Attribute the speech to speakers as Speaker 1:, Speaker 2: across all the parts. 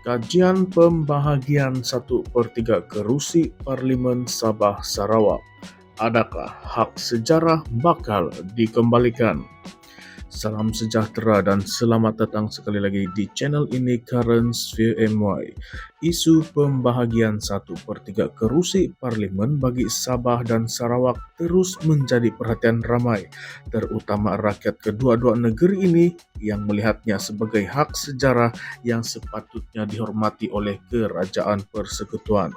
Speaker 1: Kajian pembahagian 1/3 kerusi Parlimen Sabah Sarawak. Adakah hak sejarah bakal dikembalikan? Salam sejahtera dan selamat datang sekali lagi di channel ini Current Sphere MY. Isu pembahagian 1/3 kerusi Parlimen bagi Sabah dan Sarawak terus menjadi perhatian ramai, terutama rakyat kedua-dua negeri ini yang melihatnya sebagai hak sejarah yang sepatutnya dihormati oleh Kerajaan Persekutuan.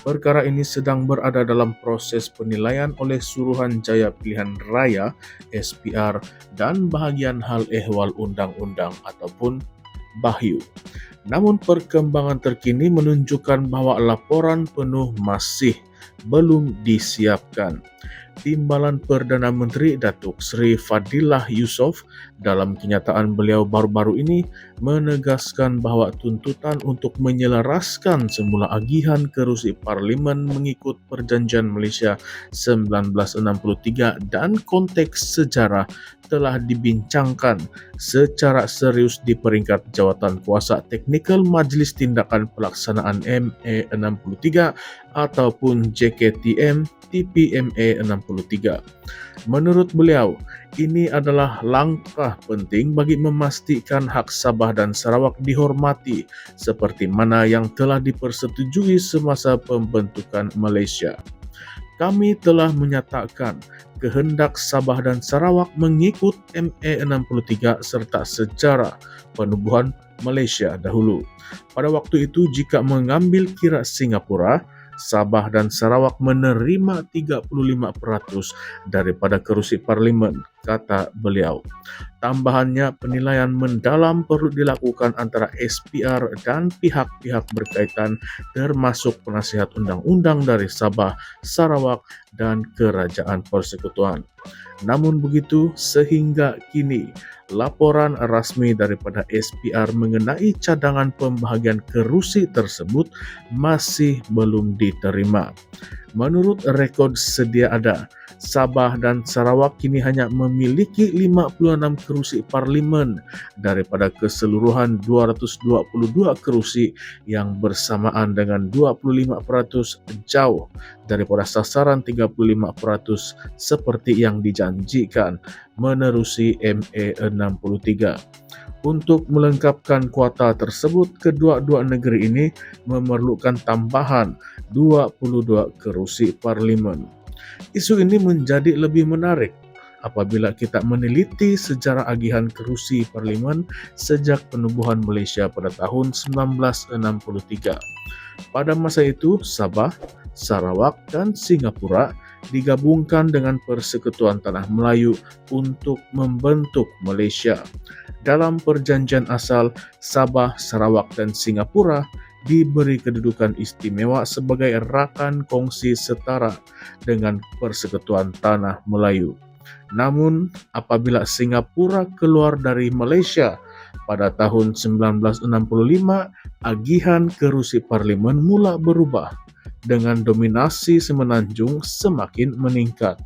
Speaker 1: Perkara ini sedang berada dalam proses penilaian oleh Suruhanjaya Pilihan Raya SPR dan bahagian hal ehwal undang-undang ataupun BAHYU. Namun perkembangan terkini menunjukkan bahwa laporan penuh masih belum disiapkan. Timbalan Perdana Menteri Datuk Seri Fadilah Yusof dalam kenyataan beliau baru-baru ini menegaskan bahawa tuntutan untuk menyelaraskan semula agihan kerusi Parlimen mengikut Perjanjian Malaysia 1963 dan konteks sejarah telah dibincangkan secara serius di peringkat Jawatan Kuasa Teknikal Majlis Tindakan Pelaksanaan MA63 ataupun JKTM TPMA 63. Menurut beliau, ini adalah langkah penting bagi memastikan hak Sabah dan Sarawak dihormati seperti mana yang telah dipersetujui semasa pembentukan Malaysia. Kami telah menyatakan kehendak Sabah dan Sarawak mengikut MA63 serta sejarah penubuhan Malaysia dahulu. Pada waktu itu, jika mengambil kira Singapura, Sabah dan Sarawak menerima 35% daripada kerusi Parlimen, kata beliau. Tambahannya, penilaian mendalam perlu dilakukan antara SPR dan pihak-pihak berkaitan termasuk penasihat undang-undang dari Sabah, Sarawak dan Kerajaan Persekutuan. Namun begitu, sehingga kini, laporan rasmi daripada SPR mengenai cadangan pembahagian kerusi tersebut masih belum diterima. Menurut rekod sedia ada, Sabah dan Sarawak kini hanya memiliki 56 kerusi Parlimen daripada keseluruhan 222 kerusi yang bersamaan dengan 25% jauh daripada sasaran 35% seperti yang dijanjikan menerusi MA63. Untuk melengkapkan kuota tersebut, kedua-dua negeri ini memerlukan tambahan 22 kerusi Parlimen. Isu ini menjadi lebih menarik apabila kita meneliti sejarah agihan kerusi Parlimen sejak penubuhan Malaysia pada tahun 1963. Pada masa itu, Sabah, Sarawak dan Singapura digabungkan dengan Persekutuan Tanah Melayu untuk membentuk Malaysia. Dalam perjanjian asal, Sabah, Sarawak dan Singapura diberi kedudukan istimewa sebagai rakan kongsi setara dengan Persekutuan Tanah Melayu. Namun, apabila Singapura keluar dari Malaysia pada tahun 1965, agihan kerusi Parlimen mula berubah dengan dominasi semenanjung semakin meningkat.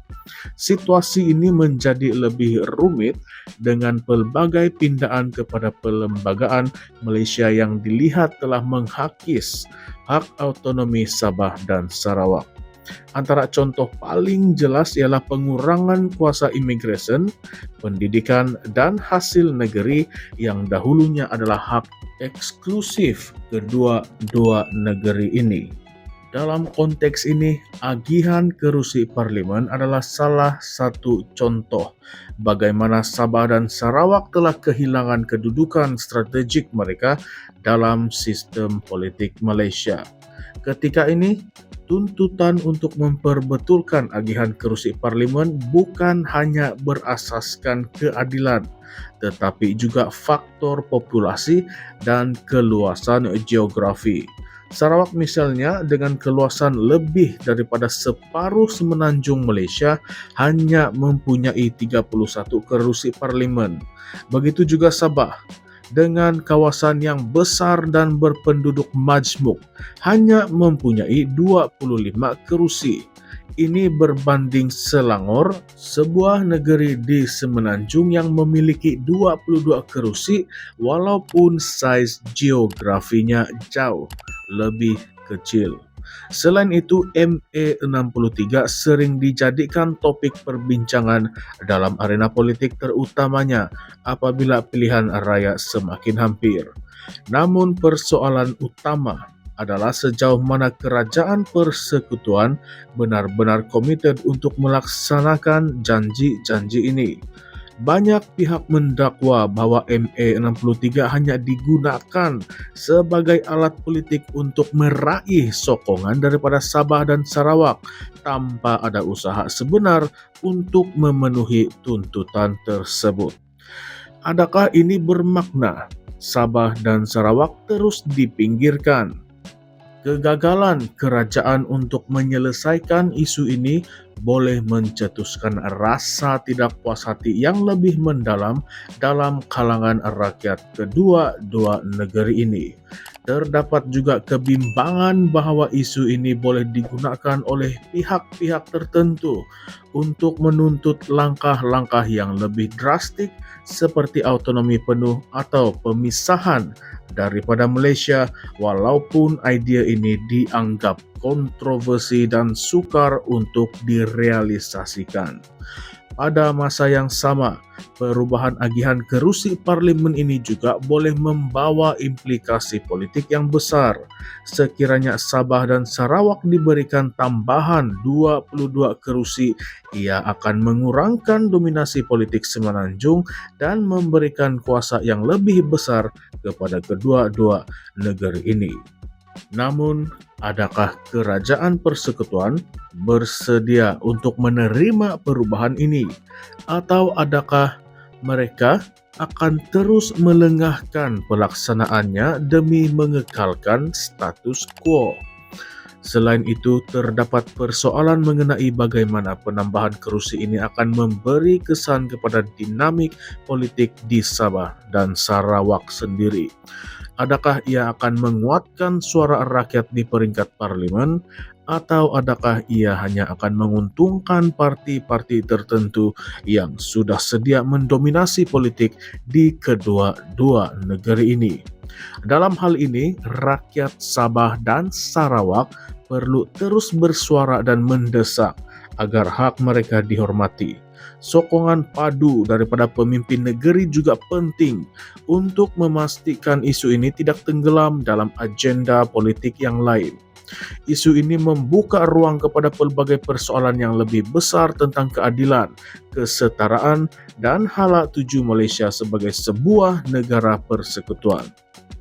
Speaker 1: Situasi ini menjadi lebih rumit dengan pelbagai pindaan kepada pelembagaan Malaysia yang dilihat telah menghakis hak autonomi Sabah dan Sarawak. Antara contoh paling jelas ialah pengurangan kuasa imigresen, pendidikan dan hasil negeri yang dahulunya adalah hak eksklusif kedua-dua negeri ini. Dalam konteks ini, agihan kerusi Parlimen adalah salah satu contoh bagaimana Sabah dan Sarawak telah kehilangan kedudukan strategik mereka dalam sistem politik Malaysia. Ketika ini, tuntutan untuk memperbetulkan agihan kerusi Parlimen bukan hanya berasaskan keadilan, tetapi juga faktor populasi dan keluasan geografi. Sarawak misalnya dengan keluasan lebih daripada separuh semenanjung Malaysia hanya mempunyai 31 kerusi Parlimen. Begitu juga Sabah dengan kawasan yang besar dan berpenduduk majmuk hanya mempunyai 25 kerusi. ini berbanding Selangor, sebuah negeri di Semenanjung yang memiliki 22 kerusi walaupun size geografinya jauh lebih kecil. Selain itu, ME63 sering dijadikan topik perbincangan dalam arena politik terutamanya apabila pilihan raya semakin hampir. Namun persoalan utama adalah sejauh mana kerajaan persekutuan benar-benar komited untuk melaksanakan janji-janji ini. Banyak pihak mendakwa bahwa ME63 hanya digunakan sebagai alat politik untuk meraih sokongan daripada Sabah dan Sarawak tanpa ada usaha sebenar untuk memenuhi tuntutan tersebut. Adakah ini bermakna Sabah dan Sarawak terus dipinggirkan? Kegagalan kerajaan untuk menyelesaikan isu ini boleh mencetuskan rasa tidak puas hati yang lebih mendalam dalam kalangan rakyat kedua-dua negeri ini. Terdapat juga kebimbangan bahwa isu ini boleh digunakan oleh pihak-pihak tertentu untuk menuntut langkah-langkah yang lebih drastik seperti autonomi penuh atau pemisahan daripada Malaysia, walaupun idea ini dianggap kontroversi dan sukar untuk direalisasikan. Pada masa yang sama, perubahan agihan kerusi parlimen ini juga boleh membawa implikasi politik yang besar. Sekiranya Sabah dan Sarawak diberikan tambahan 22 kerusi, ia akan mengurangkan dominasi politik Semenanjung dan memberikan kuasa yang lebih besar kepada kedua-dua negeri ini. Namun, adakah kerajaan persekutuan bersedia untuk menerima perubahan ini? Atau adakah mereka akan terus melengahkan pelaksanaannya demi mengekalkan status quo? Selain itu, terdapat persoalan mengenai bagaimana penambahan kerusi ini akan memberi kesan kepada dinamik politik di Sabah dan Sarawak sendiri. Adakah ia akan menguatkan suara rakyat di peringkat parlimen, atau adakah ia hanya akan menguntungkan parti-parti tertentu yang sudah sedia mendominasi politik di kedua-dua negeri ini? Dalam hal ini, rakyat Sabah dan Sarawak perlu terus bersuara dan mendesak agar hak mereka dihormati. Sokongan padu daripada pemimpin negeri juga penting untuk memastikan isu ini tidak tenggelam dalam agenda politik yang lain. Isu ini membuka ruang kepada pelbagai persoalan yang lebih besar tentang keadilan, kesetaraan, dan hala tuju Malaysia sebagai sebuah negara persekutuan.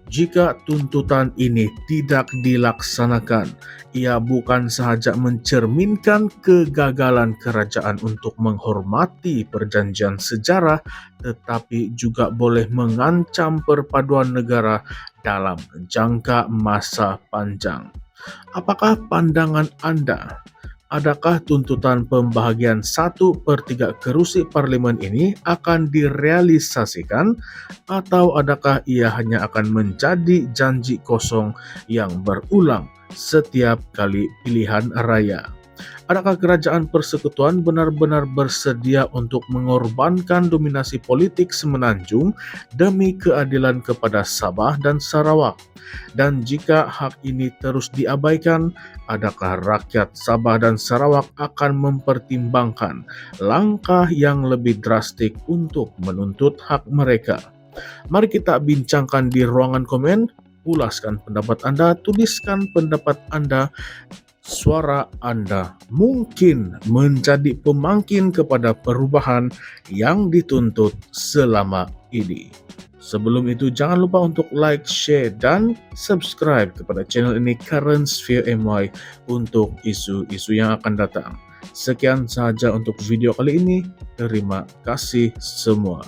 Speaker 1: Jika tuntutan ini tidak dilaksanakan, ia bukan sahaja mencerminkan kegagalan kerajaan untuk menghormati perjanjian sejarah, tetapi juga boleh mengancam perpaduan negara dalam jangka masa panjang. Apakah pandangan Anda? Adakah tuntutan pembahagian 1/3 kerusi parlimen ini akan direalisasikan, atau adakah ia hanya akan menjadi janji kosong yang berulang setiap kali pilihan raya? Adakah kerajaan persekutuan benar-benar bersedia untuk mengorbankan dominasi politik Semenanjung demi keadilan kepada Sabah dan Sarawak? Dan jika hak ini terus diabaikan, adakah rakyat Sabah dan Sarawak akan mempertimbangkan langkah yang lebih drastik untuk menuntut hak mereka? Mari kita bincangkan di ruangan komen. Ulaskan pendapat Anda, tuliskan pendapat Anda. Suara Anda mungkin menjadi pemangkin kepada perubahan yang dituntut selama ini. Sebelum itu, jangan lupa untuk like, share, dan subscribe kepada channel ini Current Sphere MY untuk isu-isu yang akan datang. Sekian sahaja untuk video kali ini. Terima kasih semua.